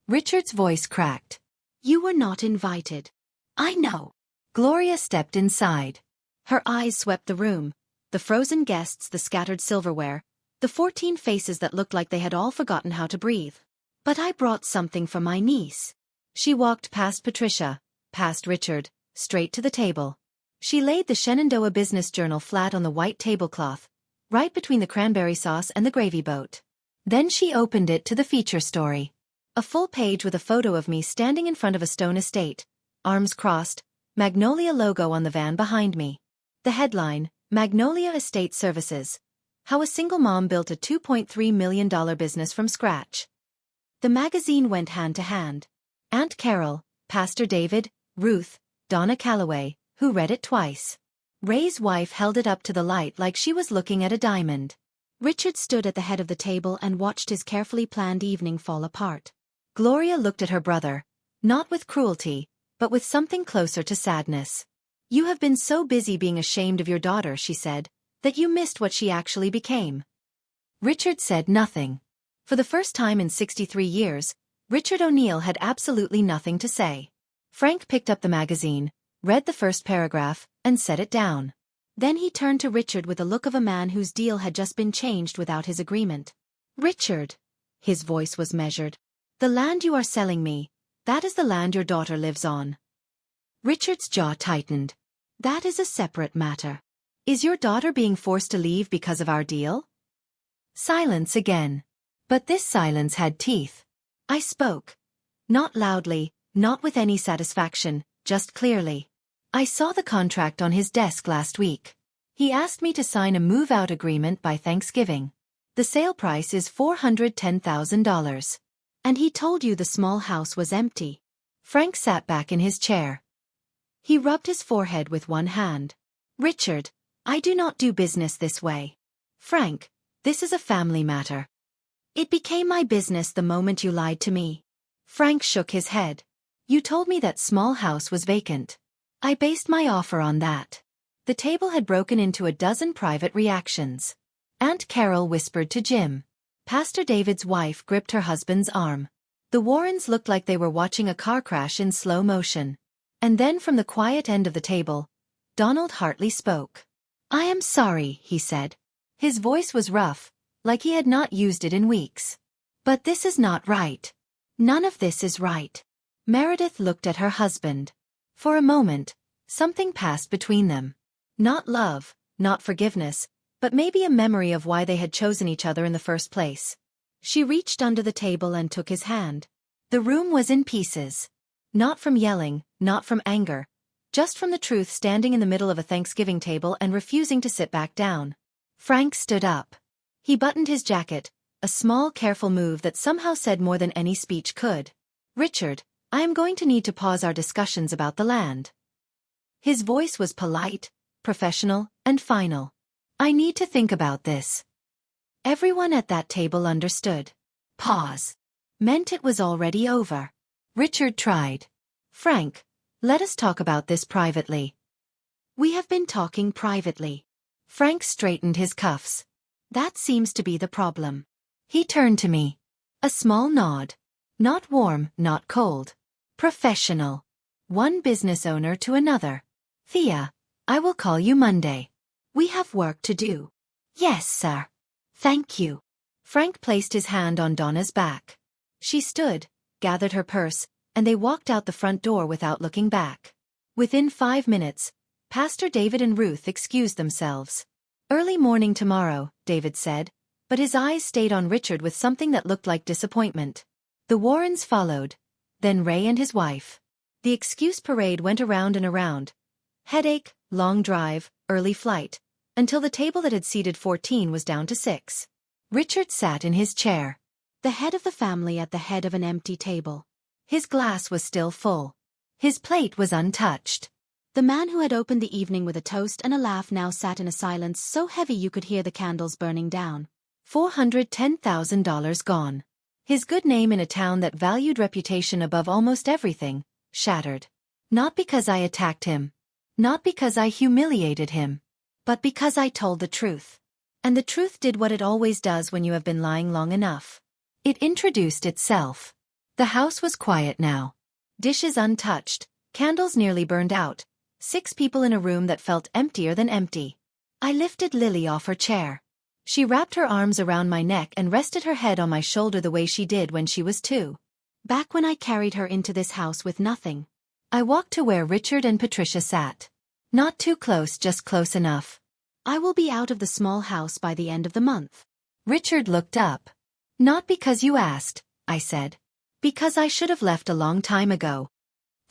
Richard's voice cracked. "You were not invited." "I know." Gloria stepped inside. Her eyes swept the room. The frozen guests, the scattered silverware, the 14 faces that looked like they had all forgotten how to breathe. "But I brought something for my niece." She walked past Patricia, past Richard, straight to the table. She laid the Shenandoah Business Journal flat on the white tablecloth, right between the cranberry sauce and the gravy boat. Then she opened it to the feature story. A full page with a photo of me standing in front of a stone estate, arms crossed, Magnolia logo on the van behind me. The headline, Magnolia Estate Services. How a single mom built a $2.3 million business from scratch. The magazine went hand to hand. Aunt Carol, Pastor David, Ruth, Donna Calloway, who read it twice. Ray's wife held it up to the light like she was looking at a diamond. Richard stood at the head of the table and watched his carefully planned evening fall apart. Gloria looked at her brother, not with cruelty, but with something closer to sadness. "You have been so busy being ashamed of your daughter," she said, "that you missed what she actually became." Richard said nothing. For the first time in 63 years, Richard O'Neill had absolutely nothing to say. Frank picked up the magazine, read the first paragraph, and set it down. Then he turned to Richard with the look of a man whose deal had just been changed without his agreement. "Richard," his voice was measured, "the land you are selling me, that is the land your daughter lives on." Richard's jaw tightened. "That is a separate matter. Is your daughter being forced to leave because of our deal?" Silence again. But this silence had teeth. I spoke. Not loudly, not with any satisfaction, just clearly. "I saw the contract on his desk last week. He asked me to sign a move-out agreement by Thanksgiving. The sale price is $410,000. And he told you the small house was empty." Frank sat back in his chair. He rubbed his forehead with one hand. "Richard, I do not do business this way. Frank, this is a family matter. It became my business the moment you lied to me." Frank shook his head. "You told me that small house was vacant. I based my offer on that." The table had broken into a dozen private reactions. Aunt Carol whispered to Jim. Pastor David's wife gripped her husband's arm. The Warrens looked like they were watching a car crash in slow motion. And then from the quiet end of the table, Donald Hartley spoke. "I am sorry," he said. His voice was rough, like he had not used it in weeks. "But this is not right. None of this is right." Meredith looked at her husband. For a moment, something passed between them. Not love, not forgiveness, but maybe a memory of why they had chosen each other in the first place. She reached under the table and took his hand. The room was in pieces. Not from yelling, not from anger, just from the truth standing in the middle of a Thanksgiving table and refusing to sit back down. Frank stood up. He buttoned his jacket, a small careful move that somehow said more than any speech could. "Richard, I am going to need to pause our discussions about the land." His voice was polite, professional, and final. "I need to think about this." Everyone at that table understood. Pause meant it was already over. Richard tried. "Frank, let us talk about this privately." "We have been talking privately." Frank straightened his cuffs. "That seems to be the problem." He turned to me. A small nod. Not warm, not cold. Professional. One business owner to another. "Thea, I will call you Monday. We have work to do." "Yes, sir. Thank you." Frank placed his hand on Donna's back. She stood, gathered her purse, and they walked out the front door without looking back. Within 5 minutes, Pastor David and Ruth excused themselves. "Early morning tomorrow," David said, but his eyes stayed on Richard with something that looked like disappointment. The Warrens followed, then Ray and his wife. The excuse parade went around and around. Headache, long drive, early flight, until the table that had seated 14 was down to 6. Richard sat in his chair. The head of the family at the head of an empty table. His glass was still full. His plate was untouched. The man who had opened the evening with a toast and a laugh now sat in a silence so heavy you could hear the candles burning down. $410,000 gone. His good name in a town that valued reputation above almost everything, shattered. Not because I attacked him. Not because I humiliated him. But because I told the truth. And the truth did what it always does when you have been lying long enough. It introduced itself. The house was quiet now. Dishes untouched, candles nearly burned out. 6 people in a room that felt emptier than empty. I lifted Lily off her chair. She wrapped her arms around my neck and rested her head on my shoulder the way she did when she was 2. Back when I carried her into this house with nothing. I walked to where Richard and Patricia sat. Not too close, just close enough. I will be out of the small house by the end of the month. Richard looked up. Not because you asked, I said. Because I should have left a long time ago.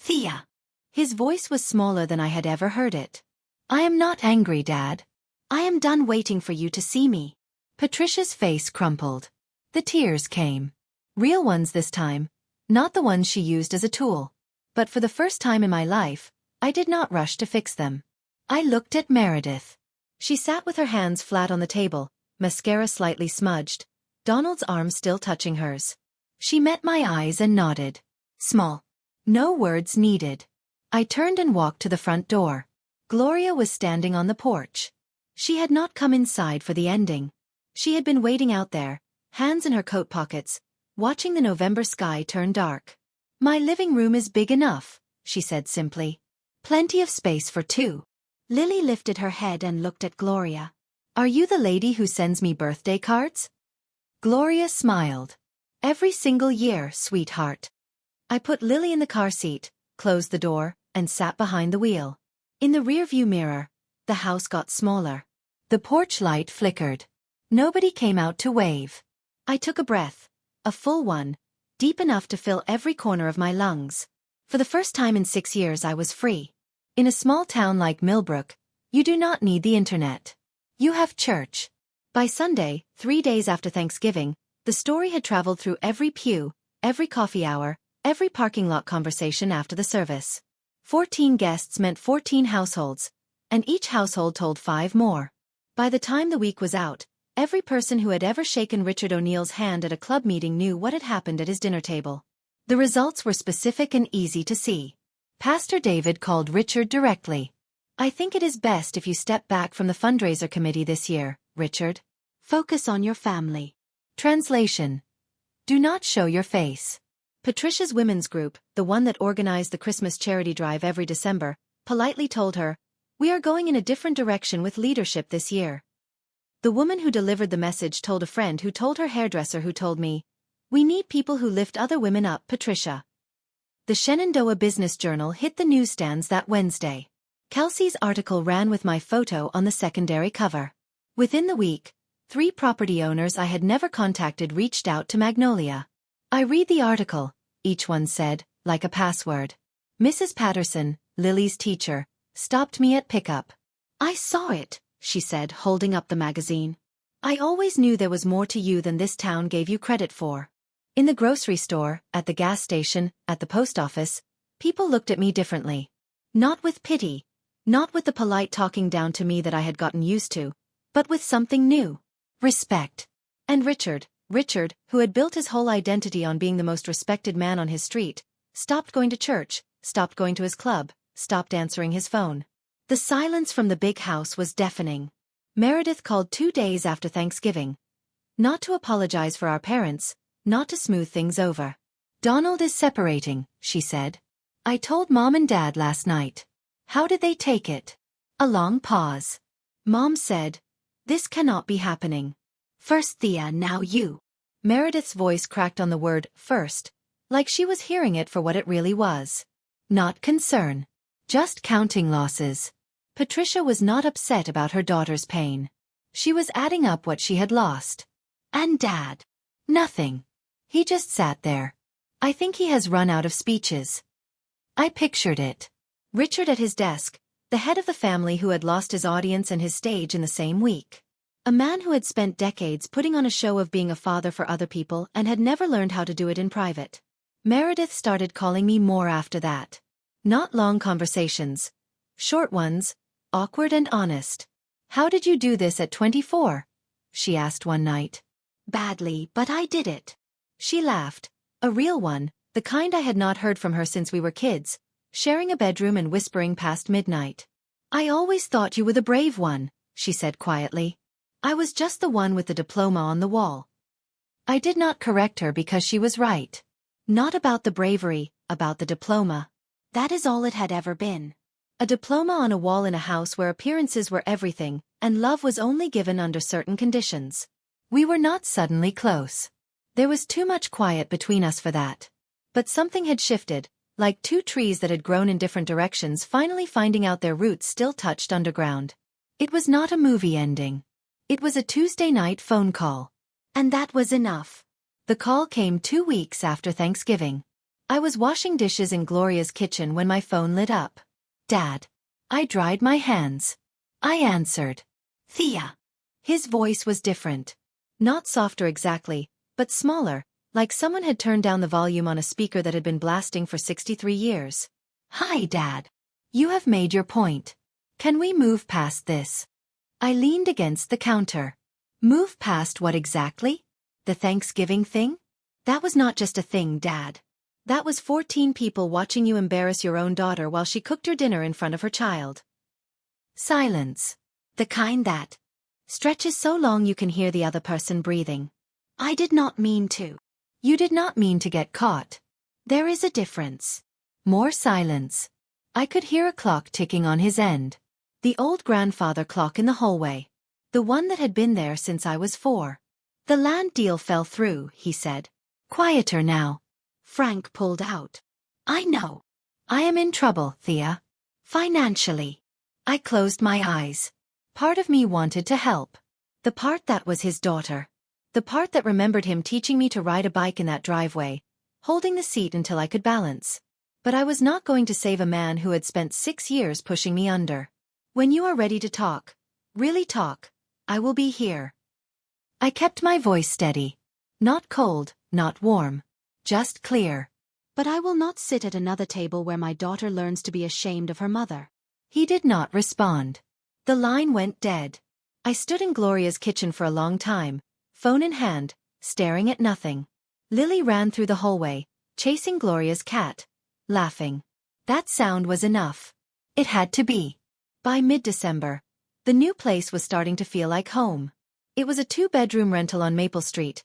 Thea. His voice was smaller than I had ever heard it. I am not angry, Dad. I am done waiting for you to see me. Patricia's face crumpled. The tears came. Real ones this time, not the ones she used as a tool. But for the first time in my life, I did not rush to fix them. I looked at Meredith. She sat with her hands flat on the table, mascara slightly smudged, Donald's arm still touching hers. She met my eyes and nodded. Small. No words needed. I turned and walked to the front door. Gloria was standing on the porch. She had not come inside for the ending. She had been waiting out there, hands in her coat pockets, watching the November sky turn dark. My living room is big enough, she said simply. Plenty of space for 2. Lily lifted her head and looked at Gloria. Are you the lady who sends me birthday cards? Gloria smiled. Every single year, sweetheart. I put Lily in the car seat, closed the door, and sat behind the wheel. In the rearview mirror, the house got smaller. The porch light flickered. Nobody came out to wave. I took a breath, a full one, deep enough to fill every corner of my lungs. For the first time in 6 years I was free. In a small town like Millbrook, you do not need the internet. You have church. By Sunday, 3 days after Thanksgiving, the story had traveled through every pew, every coffee hour, every parking lot conversation after the service. 14 guests meant 14 households, and each household told 5 more. By the time the week was out, every person who had ever shaken Richard O'Neill's hand at a club meeting knew what had happened at his dinner table. The results were specific and easy to see. Pastor David called Richard directly. I think it is best if you step back from the fundraiser committee this year, Richard. Focus on your family. Translation. Do not show your face. Patricia's women's group, the one that organized the Christmas charity drive every December, politely told her, "We are going in a different direction with leadership this year." The woman who delivered the message told a friend who told her hairdresser who told me, "We need people who lift other women up, Patricia." The Shenandoah Business Journal hit the newsstands that Wednesday. Kelsey's article ran with my photo on the secondary cover. Within the week, 3 property owners I had never contacted reached out to Magnolia. I read the article, each one said, like a password. Mrs. Patterson, Lily's teacher, stopped me at pickup. "I saw it," she said, holding up the magazine. "I always knew there was more to you than this town gave you credit for." In the grocery store, at the gas station, at the post office, people looked at me differently. Not with pity, not with the polite talking down to me that I had gotten used to, but with something new. Respect. And Richard, who had built his whole identity on being the most respected man on his street, stopped going to church, stopped going to his club, stopped answering his phone. The silence from the big house was deafening. Meredith called 2 days after Thanksgiving. Not to apologize for our parents, not to smooth things over. "Donald is separating," she said. "I told Mom and Dad last night." "How did they take it?" A long pause. Mom said, "This cannot be happening." "First Thea, now you." Meredith's voice cracked on the word first, like she was hearing it for what it really was. Not concern. Just counting losses. Patricia was not upset about her daughter's pain. She was adding up what she had lost. "And Dad?" "Nothing. He just sat there. I think he has run out of speeches." I pictured it. Richard at his desk, the head of the family who had lost his audience and his stage in the same week. A man who had spent decades putting on a show of being a father for other people and had never learned how to do it in private. Meredith started calling me more after that. Not long conversations. Short ones, awkward and honest. How did you do this at 24? She asked one night. Badly, but I did it. She laughed, a real one, the kind I had not heard from her since we were kids, sharing a bedroom and whispering past midnight. I always thought you were the brave one, she said quietly. I was just the one with the diploma on the wall. I did not correct her because she was right. Not about the bravery, about the diploma. That is all it had ever been. A diploma on a wall in a house where appearances were everything, and love was only given under certain conditions. We were not suddenly close. There was too much quiet between us for that. But something had shifted, like two trees that had grown in different directions finally finding out their roots still touched underground. It was not a movie ending. It was a Tuesday night phone call. And that was enough. The call came 2 weeks after Thanksgiving. I was washing dishes in Gloria's kitchen when my phone lit up. Dad. I dried my hands. I answered. Thea. His voice was different. Not softer exactly, but smaller, like someone had turned down the volume on a speaker that had been blasting for 63 years. Hi, Dad. You have made your point. Can we move past this? I leaned against the counter. Move past what exactly? The Thanksgiving thing? That was not just a thing, Dad. That was 14 people watching you embarrass your own daughter while she cooked your dinner in front of her child. Silence. The kind that stretches so long you can hear the other person breathing. I did not mean to. You did not mean to get caught. There is a difference. More silence. I could hear a clock ticking on his end. The old grandfather clock in the hallway. The one that had been there since I was 4. The land deal fell through, he said. Quieter now. Frank pulled out. I know. I am in trouble, Thea. Financially. I closed my eyes. Part of me wanted to help. The part that was his daughter. The part that remembered him teaching me to ride a bike in that driveway, holding the seat until I could balance. But I was not going to save a man who had spent 6 years pushing me under. When you are ready to talk, really talk, I will be here. I kept my voice steady. Not cold, not warm. Just clear. But I will not sit at another table where my daughter learns to be ashamed of her mother. He did not respond. The line went dead. I stood in Gloria's kitchen for a long time, phone in hand, staring at nothing. Lily ran through the hallway, chasing Gloria's cat, laughing. That sound was enough. It had to be. By mid-December, the new place was starting to feel like home. It was a 2-bedroom rental on Maple Street,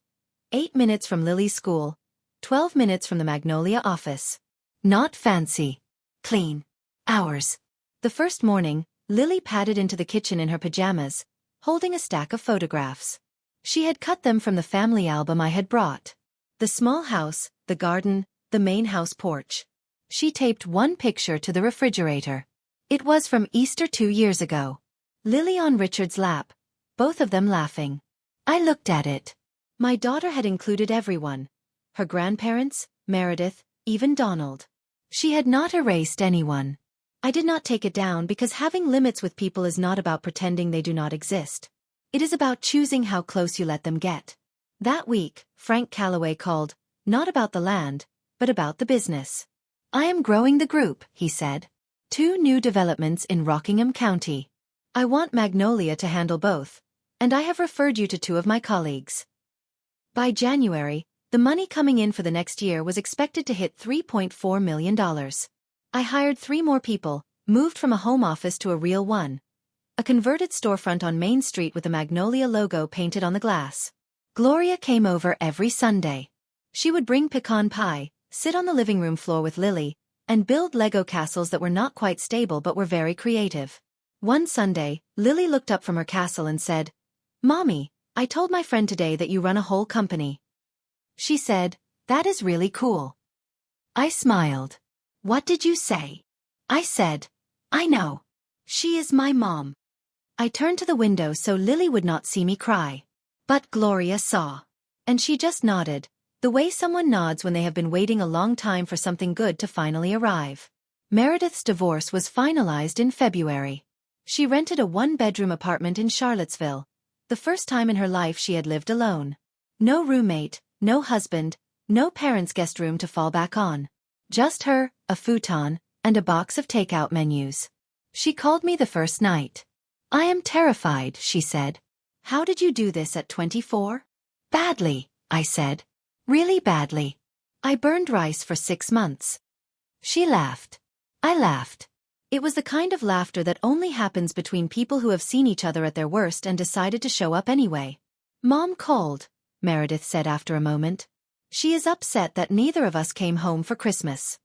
8 minutes from Lily's school, 12 minutes from the Magnolia office. Not fancy. Clean. Ours. The first morning, Lily padded into the kitchen in her pajamas, holding a stack of photographs. She had cut them from the family album I had brought. The small house, the garden, the main house porch. She taped one picture to the refrigerator. It was from Easter 2 years ago. Lily on Richard's lap, both of them laughing. I looked at it. My daughter had included everyone. Her grandparents, Meredith, even Donald. She had not erased anyone. I did not take it down because having limits with people is not about pretending they do not exist. It is about choosing how close you let them get. That week, Frank Calloway called, not about the land, but about the business. I am growing the group, he said. 2 new developments in Rockingham County. I want Magnolia to handle both, and I have referred you to 2 of my colleagues. By January, the money coming in for the next year was expected to hit $3.4 million. I hired 3 more people, moved from a home office to a real one. A converted storefront on Main Street with a Magnolia logo painted on the glass. Gloria came over every Sunday. She would bring pecan pie, sit on the living room floor with Lily, and build Lego castles that were not quite stable but were very creative. One Sunday, Lily looked up from her castle and said, "Mommy, I told my friend today that you run a whole company." She said, "That is really cool." I smiled. "What did you say?" I said, "I know. She is my mom." I turned to the window so Lily would not see me cry. But Gloria saw. And she just nodded, the way someone nods when they have been waiting a long time for something good to finally arrive. Meredith's divorce was finalized in February. She rented a 1-bedroom apartment in Charlottesville. The first time in her life she had lived alone. No roommate, no husband, no parents' guest room to fall back on. Just her, a futon, and a box of takeout menus. She called me the first night. I am terrified, she said. How did you do this at 24? Badly, I said. Really badly. I burned rice for 6 months. She laughed. I laughed. It was the kind of laughter that only happens between people who have seen each other at their worst and decided to show up anyway. Mom called, Meredith said after a moment. She is upset that neither of us came home for Christmas.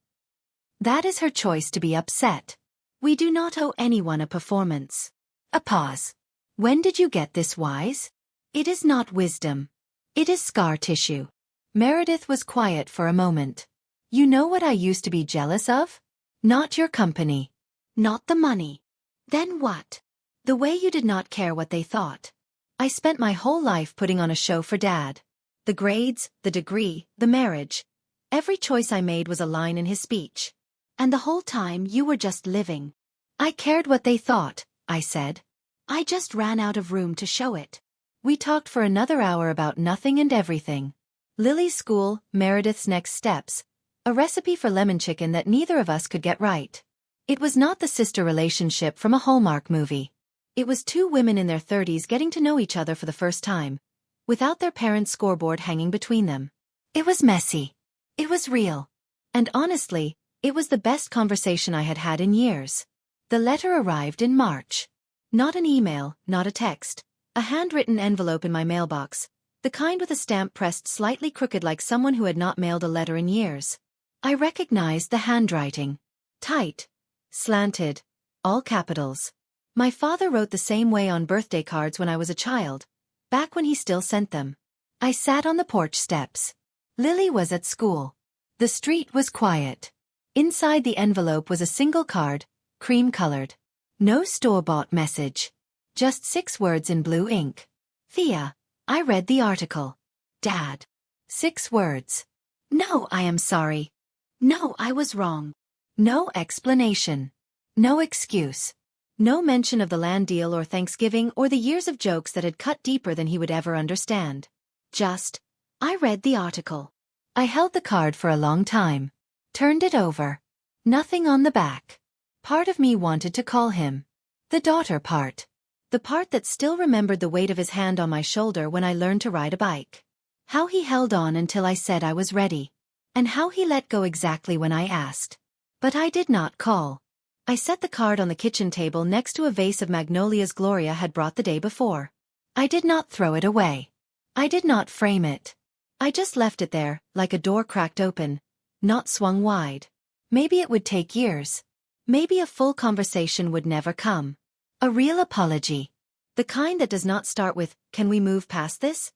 That is her choice to be upset. We do not owe anyone a performance. A pause. When did you get this wise? It is not wisdom. It is scar tissue. Meredith was quiet for a moment. You know what I used to be jealous of? Not your company. Not the money. Then what? The way you did not care what they thought. I spent my whole life putting on a show for Dad. The grades, the degree, the marriage. Every choice I made was a line in his speech. And the whole time you were just living. I cared what they thought, I said. I just ran out of room to show it. We talked for another hour about nothing and everything. Lily's school, Meredith's next steps. A recipe for lemon chicken that neither of us could get right. It was not the sister relationship from a Hallmark movie. It was two women in their 30s getting to know each other for the first time, without their parents' scoreboard hanging between them. It was messy. It was real. And honestly, it was the best conversation I had had in years. The letter arrived in March. Not an email, not a text. A handwritten envelope in my mailbox, the kind with a stamp pressed slightly crooked like someone who had not mailed a letter in years. I recognized the handwriting. Tight. Slanted. All capitals. My father wrote the same way on birthday cards when I was a child, back when he still sent them. I sat on the porch steps. Lily was at school. The street was quiet. Inside the envelope was a single card, cream-colored. No store-bought message. Just 6 words in blue ink. Thea, I read the article. Dad. 6 words. No, I am sorry. No, I was wrong. No explanation. No excuse. No mention of the land deal or Thanksgiving or the years of jokes that had cut deeper than he would ever understand. Just, I read the article. I held the card for a long time. Turned it over. Nothing on the back. Part of me wanted to call him. The daughter part. The part that still remembered the weight of his hand on my shoulder when I learned to ride a bike. How he held on until I said I was ready. And how he let go exactly when I asked. But I did not call. I set the card on the kitchen table next to a vase of magnolias Gloria had brought the day before. I did not throw it away. I did not frame it. I just left it there, like a door cracked open, not swung wide. Maybe it would take years. Maybe a full conversation would never come. A real apology. The kind that does not start with, "Can we move past this?"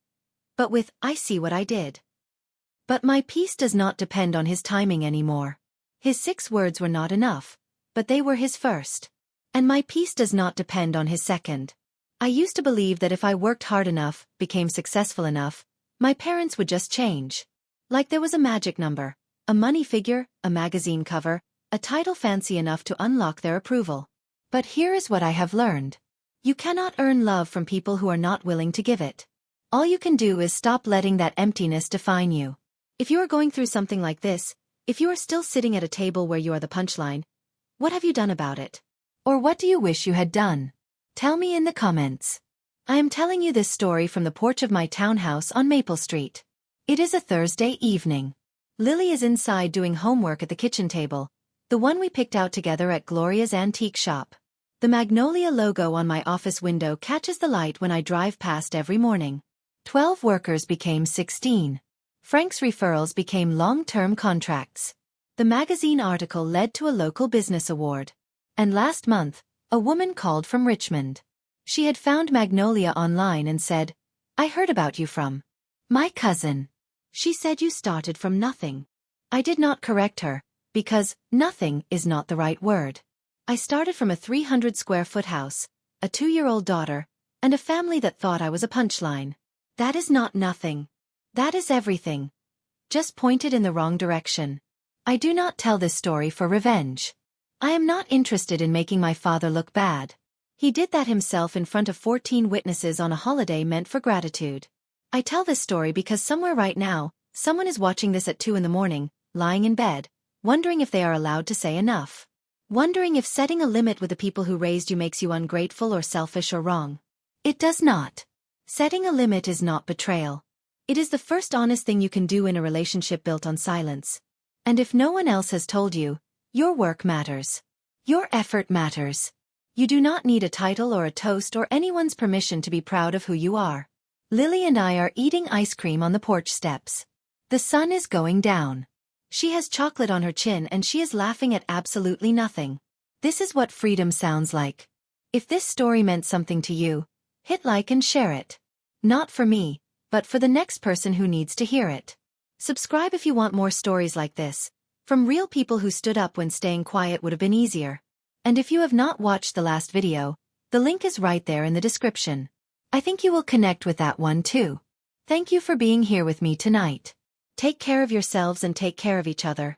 But with, "I see what I did." But my peace does not depend on his timing anymore. His 6 words were not enough. But they were his first. And my peace does not depend on his second. I used to believe that if I worked hard enough, became successful enough, my parents would just change. Like there was a magic number, a money figure, a magazine cover, a title fancy enough to unlock their approval. But here is what I have learned. You cannot earn love from people who are not willing to give it. All you can do is stop letting that emptiness define you. If you are going through something like this, if you are still sitting at a table where you are the punchline, what have you done about it? Or what do you wish you had done? Tell me in the comments. I am telling you this story from the porch of my townhouse on Maple Street. It is a Thursday evening. Lily is inside doing homework at the kitchen table, the one we picked out together at Gloria's antique shop. The Magnolia logo on my office window catches the light when I drive past every morning. 12 workers became 16. Frank's referrals became long-term contracts. The magazine article led to a local business award. And last month, a woman called from Richmond. She had found Magnolia online and said, "I heard about you from my cousin." She said you started from nothing. I did not correct her, because nothing is not the right word. I started from a 300-square-foot house, a 2-year-old daughter, and a family that thought I was a punchline. That is not nothing. That is everything. Just pointed in the wrong direction. I do not tell this story for revenge. I am not interested in making my father look bad. He did that himself in front of 14 witnesses on a holiday meant for gratitude. I tell this story because somewhere right now, someone is watching this at 2 in the morning, lying in bed, wondering if they are allowed to say enough. Wondering if setting a limit with the people who raised you makes you ungrateful or selfish or wrong? It does not. Setting a limit is not betrayal. It is the first honest thing you can do in a relationship built on silence. And if no one else has told you, your work matters. Your effort matters. You do not need a title or a toast or anyone's permission to be proud of who you are. Lily and I are eating ice cream on the porch steps. The sun is going down. She has chocolate on her chin and she is laughing at absolutely nothing. This is what freedom sounds like. If this story meant something to you, hit like and share it. Not for me, but for the next person who needs to hear it. Subscribe if you want more stories like this, from real people who stood up when staying quiet would have been easier. And if you have not watched the last video, the link is right there in the description. I think you will connect with that one too. Thank you for being here with me tonight. Take care of yourselves and take care of each other.